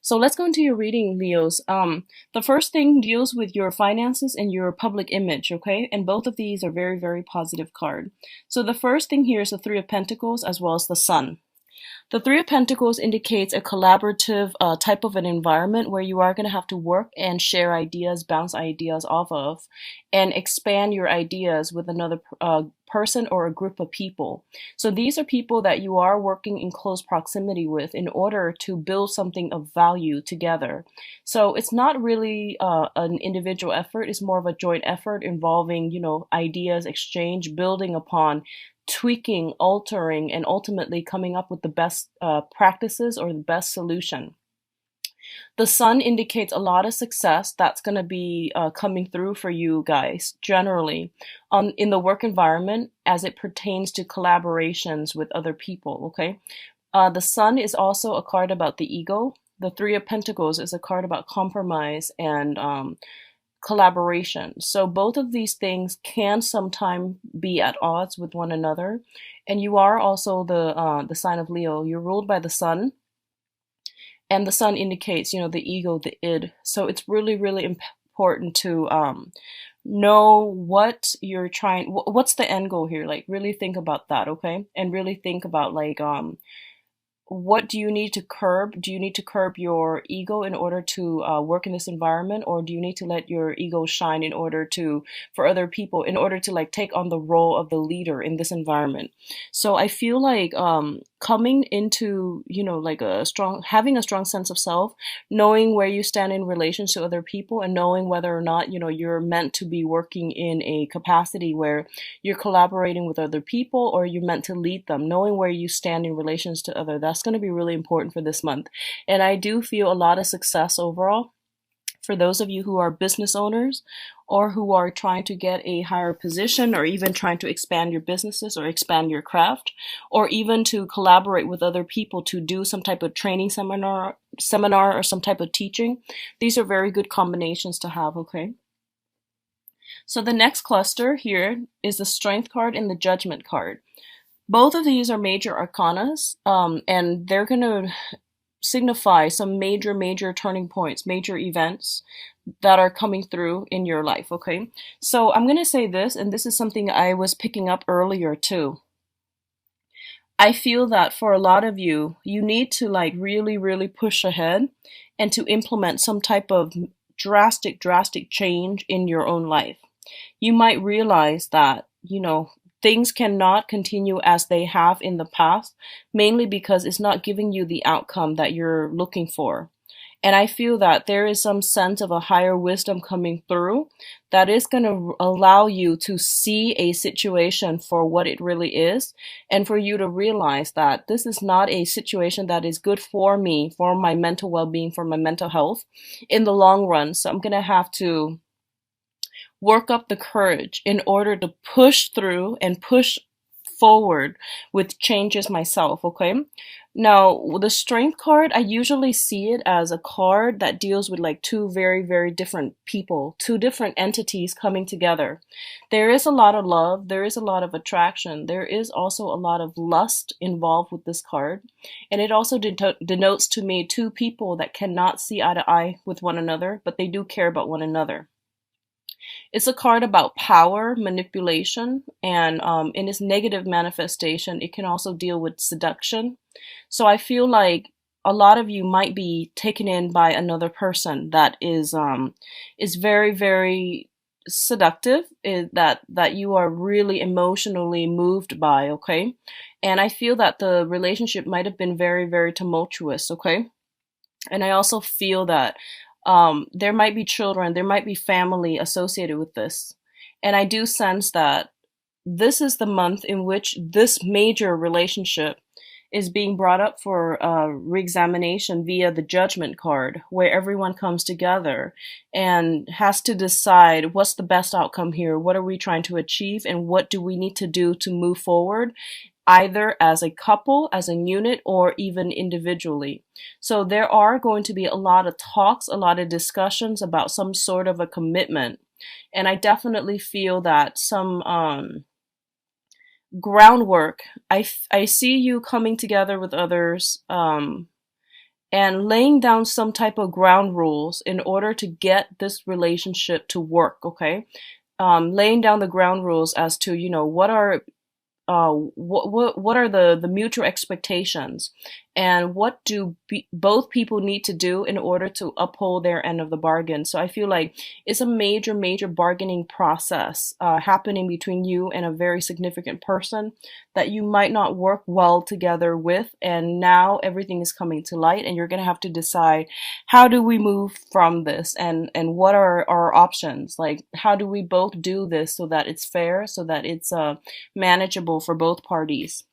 So let's go into your reading, Leos. The first thing deals with your finances and your public image, okay? And both of these are very, very positive card. So the first thing here is the Three of Pentacles as well as the Sun. The Three of Pentacles indicates a collaborative type of an environment where you are going to have to work and share ideas, bounce ideas off of, and expand your ideas with another person or a group of people. So these are people that you are working in close proximity with in order to build something of value together. So it's not really an individual effort, it's more of a joint effort involving, ideas exchange, building upon tweaking, altering, and ultimately coming up with the best practices or the best solution. The sun indicates a lot of success that's going to be coming through for you guys generally in the work environment as it pertains to collaborations with other people. Okay. The sun is also a card about the ego. The Three of Pentacles is a card about compromise and collaboration. So both of these things can sometimes be at odds with one another. And you are also the sign of Leo. You're ruled by the sun, and the sun indicates, the ego, the id. So it's really, really important to know what you're trying. What's the end goal here? Like really think about that, okay? And really think about like what do you need to curb? Do you need to curb your ego in order to work in this environment, or do you need to let your ego shine in order to, for other people, in order to like take on the role of the leader in this environment? So I feel like coming into, like having a strong sense of self, knowing where you stand in relation to other people, and knowing whether or not, you're meant to be working in a capacity where you're collaborating with other people or you're meant to lead them, knowing where you stand in relations to other, that's going to be really important for this month. And I do feel a lot of success overall for those of you who are business owners or who are trying to get a higher position, or even trying to expand your businesses or expand your craft, or even to collaborate with other people to do some type of training seminar or some type of teaching. These are very good combinations to have, okay? So the next cluster here is the Strength card and the Judgment card. Both of these are major arcanas, and they're going to signify some major turning points, major events that are coming through in your life, okay? So I'm going to say this, and this is something I was picking up earlier too. I feel that for a lot of you, you need to like really push ahead and to implement some type of drastic change in your own life. You might realize that, things cannot continue as they have in the past, mainly because it's not giving you the outcome that you're looking for. And I feel that there is some sense of a higher wisdom coming through that is going to allow you to see a situation for what it really is, and for you to realize that this is not a situation that is good for me, for my mental well-being, for my mental health in the long run. So I'm going to have to work up the courage in order to push through and push forward with changes myself, okay? Now, the Strength card, I usually see it as a card that deals with like two very different people, two different entities coming together. There is a lot of love, there is a lot of attraction, there is also a lot of lust involved with this card. And it also denotes to me two people that cannot see eye to eye with one another, but they do care about one another. It's a card about power, manipulation, and in its negative manifestation, it can also deal with seduction. So I feel like a lot of you might be taken in by another person that is very seductive, that you are really emotionally moved by, okay? And I feel that the relationship might have been very tumultuous, okay? And I also feel that there might be children, there might be family associated with this. And I do sense that this is the month in which this major relationship is being brought up for re-examination via the Judgment card, where everyone comes together and has to decide what's the best outcome here, what are we trying to achieve, and what do we need to do to move forward, either as a couple, as a unit, or even individually. So there are going to be a lot of talks, a lot of discussions about some sort of a commitment. And I definitely feel that some groundwork, I see you coming together with others, and laying down some type of ground rules in order to get this relationship to work, okay? Laying down the ground rules as to, what are what are the mutual expectations, and what do both people need to do in order to uphold their end of the bargain. So I feel like it's a major bargaining process happening between you and a very significant person that you might not work well together with, and now everything is coming to light, and you're going to have to decide, how do we move from this, and what are our options? Like, how do we both do this so that it's fair, so that it's manageable for both parties?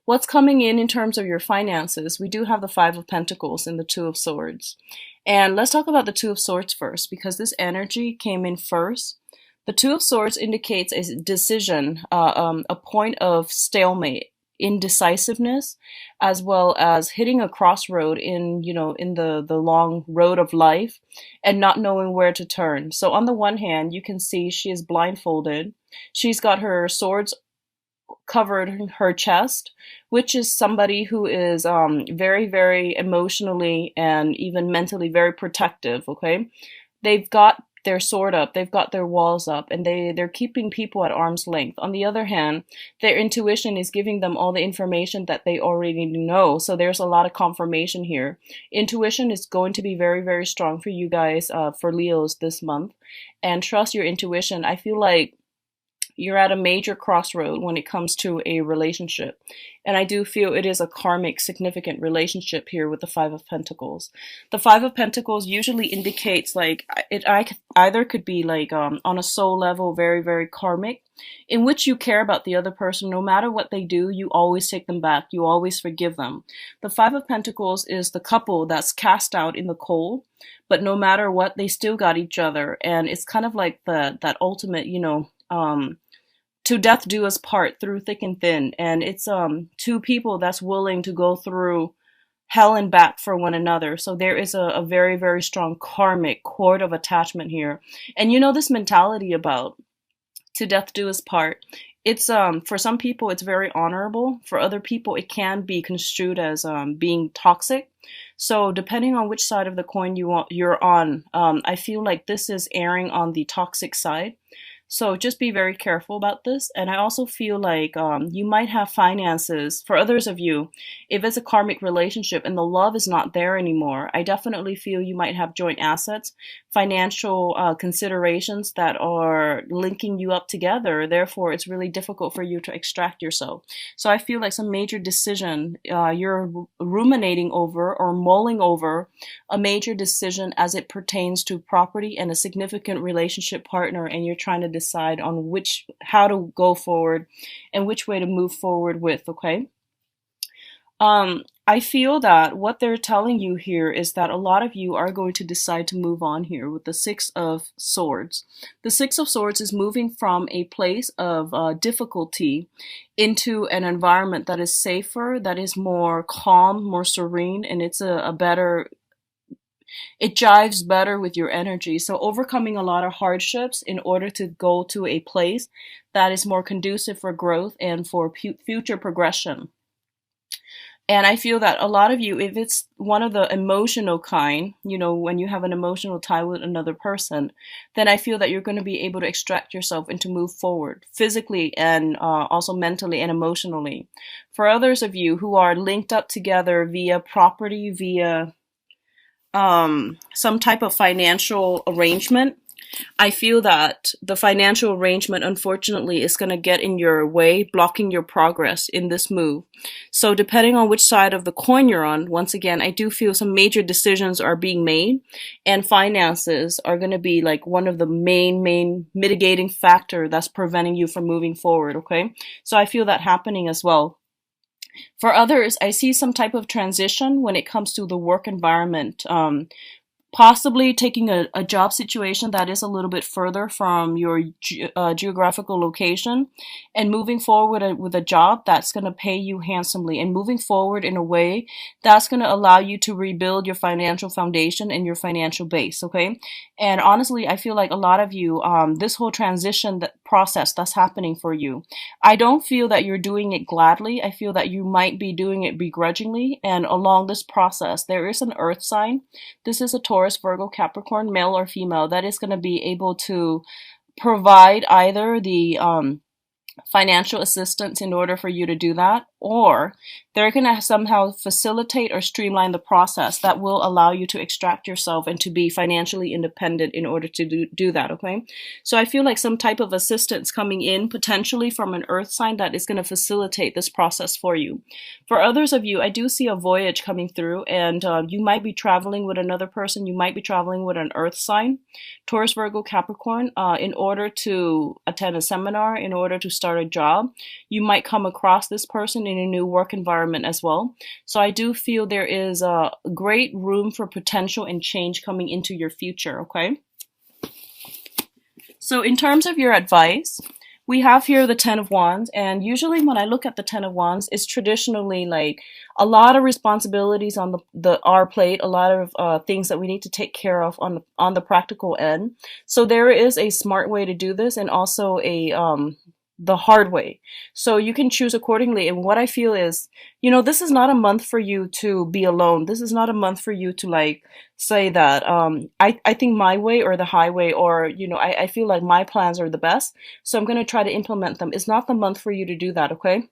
What's coming in terms of your finances? We do have the Five of Pentacles and the Two of Swords. And let's talk about the Two of Swords first, because this energy came in first. The Two of Swords indicates a decision, a point of stalemate, indecisiveness, as well as hitting a crossroad in the long road of life and not knowing where to turn. So on the one hand, you can see she is blindfolded. She's got her swords covered her chest, which is somebody who is very emotionally and even mentally very protective. Okay, they've got their sword up, they've got their walls up, and they're keeping people at arm's length. On the other hand, their intuition is giving them all the information that they already know. So there's a lot of confirmation here. Intuition is going to be very strong for you guys, for Leos this month, and trust your intuition. I feel like you're at a major crossroad when it comes to a relationship. And I do feel it is a karmic, significant relationship here with the Five of Pentacles. The Five of Pentacles usually indicates like either could be like on a soul level, very karmic, in which you care about the other person. No matter what they do, you always take them back. You always forgive them. The Five of Pentacles is the couple that's cast out in the cold, but no matter what, they still got each other. And it's kind of like that ultimate, to death do us part through thick and thin. And it's two people that's willing to go through hell and back for one another. So there is a very strong karmic cord of attachment here. And this mentality about to death do us part, it's for some people it's very honorable. For other people it can be construed as being toxic. So depending on which side of the coin you're on, I feel like this is erring on the toxic side. So just be very careful about this. And I also feel like you might have finances. For others of you, if it's a karmic relationship and the love is not there anymore, I definitely feel you might have joint assets, financial considerations that are linking you up together. Therefore, it's really difficult for you to extract yourself. So I feel like some major decision you're ruminating over or mulling over, a major decision as it pertains to property and a significant relationship partner, and you're trying to decide on how to go forward and which way to move forward with. Okay. I feel that what they're telling you here is that a lot of you are going to decide to move on here with the Six of Swords. The Six of Swords is moving from a place of difficulty into an environment that is safer, that is more calm, more serene, and it's it jives better with your energy. So overcoming a lot of hardships in order to go to a place that is more conducive for growth and for future progression. And I feel that a lot of you, if it's one of the emotional kind, when you have an emotional tie with another person, then I feel that you're going to be able to extract yourself and to move forward physically and also mentally and emotionally. For others of you who are linked up together via property, via some type of financial arrangement, I feel that the financial arrangement, unfortunately, is going to get in your way, blocking your progress in this move. So depending on which side of the coin you're on, once again, I do feel some major decisions are being made, and finances are going to be like one of the main mitigating factor that's preventing you from moving forward. Okay. So I feel that happening as well. For others, I see some type of transition when it comes to the work environment. possibly taking a job situation that is a little bit further from your geographical location and moving forward with a job that's going to pay you handsomely and moving forward in a way that's going to allow you to rebuild your financial foundation and your financial base. Okay. And honestly, I feel like a lot of you, this whole transition process that's happening for you, I don't feel that you're doing it gladly. I feel that you might be doing it begrudgingly. And along this process, there is an earth sign. This is a Taurus, Virgo, Capricorn, male or female, that is going to be able to provide either the financial assistance in order for you to do that, or they're going to somehow facilitate or streamline the process that will allow you to extract yourself and to be financially independent in order to do that, okay? So I feel like some type of assistance coming in potentially from an earth sign that is going to facilitate this process for you. For others of you, I do see a voyage coming through, and you might be traveling with another person. You might be traveling with an earth sign, Taurus, Virgo, Capricorn, in order to attend a seminar, in order to start a job. You might come across this person in a new work environment as well. So I do feel there is a great room for potential and change coming into your future, okay? So in terms of your advice, we have here the Ten of Wands, and usually when I look at the Ten of Wands, it's traditionally like a lot of responsibilities on our plate, a lot of things that we need to take care of on the practical end. So there is a smart way to do this, and also a the hard way. So you can choose accordingly. And what I feel is, this is not a month for you to be alone. This is not a month for you to like say that I think my way or the highway, or I feel like my plans are the best, so I'm going to try to implement them. It's not the month for you to do that, okay?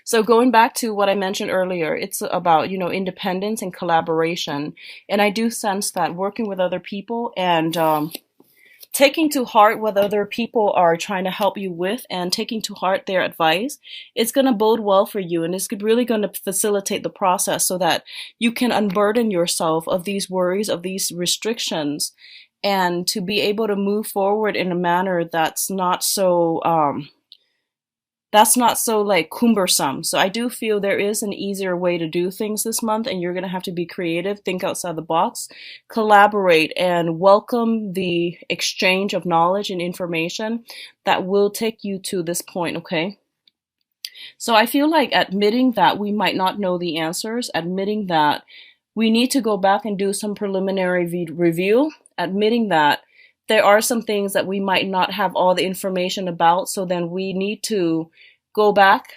So going back to what I mentioned earlier, it's about, independence and collaboration. And I do sense that working with other people and taking to heart what other people are trying to help you with and taking to heart their advice, it's going to bode well for you, and it's really going to facilitate the process so that you can unburden yourself of these worries, of these restrictions, and to be able to move forward in a manner that's not so like cumbersome. So I do feel there is an easier way to do things this month, and you're going to have to be creative, think outside the box, collaborate, and welcome the exchange of knowledge and information that will take you to this point, okay? So I feel like admitting that we might not know the answers, admitting that we need to go back and do some preliminary review, admitting that there are some things that we might not have all the information about, so then we need to go back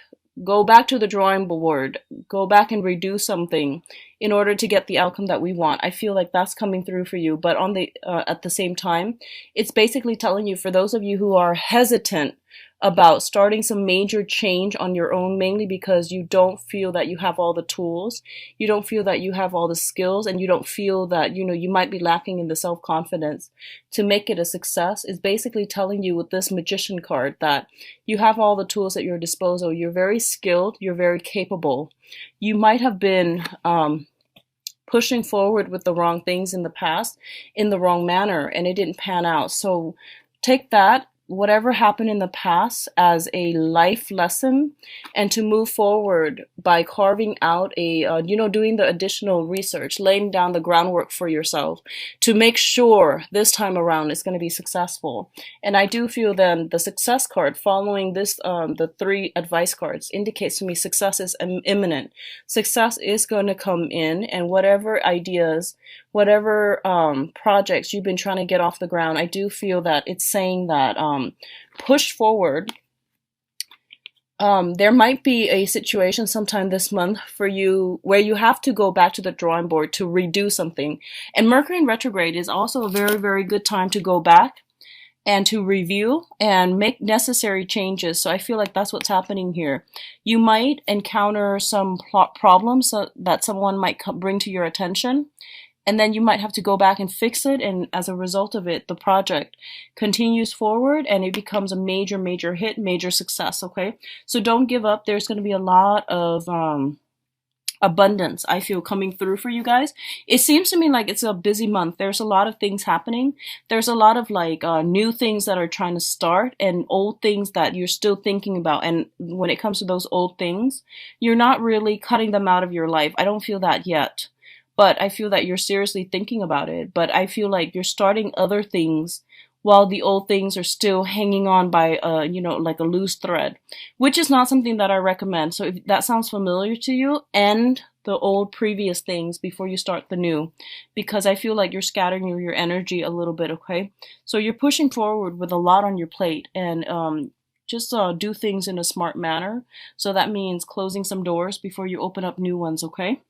to the drawing board, go back and redo something in order to get the outcome that we want. I feel like that's coming through for you, but at the same time, it's basically telling you, for those of you who are hesitant about starting some major change on your own, mainly because you don't feel that you have all the tools, you don't feel that you have all the skills, and you don't feel that, you might be lacking in the self-confidence to make it a success, is basically telling you with this Magician card that you have all the tools at your disposal. You're very skilled, you're very capable. You might have been pushing forward with the wrong things in the past in the wrong manner, and it didn't pan out. So take that, whatever happened in the past, as a life lesson, and to move forward by carving out doing the additional research, laying down the groundwork for yourself to make sure this time around it's going to be successful. And I do feel then the success card following this, the three advice cards, indicates to me success is imminent. Success is going to come in, and whatever ideas, whatever projects you've been trying to get off the ground, I do feel that it's saying that push forward. There might be a situation sometime this month for you where you have to go back to the drawing board to redo something. And Mercury in retrograde is also a very, very good time to go back and to review and make necessary changes. So I feel like that's what's happening here. You might encounter some problems that someone might bring to your attention, and then you might have to go back and fix it, and as a result of it, the project continues forward and it becomes a major, major hit, major success, okay? So don't give up. There's going to be a lot of abundance, I feel, coming through for you guys. It seems to me like it's a busy month. There's a lot of things happening. There's a lot of new things that are trying to start, and old things that you're still thinking about. And when it comes to those old things, you're not really cutting them out of your life. I don't feel that yet. but I feel that you're seriously thinking about it. But I feel like you're starting other things while the old things are still hanging on by like a loose thread, which is not something that I recommend. So if that sounds familiar to you, end the old previous things before you start the new, because I feel like you're scattering your energy a little bit, okay? So you're pushing forward with a lot on your plate, and just do things in a smart manner. So that means closing some doors before you open up new ones, okay?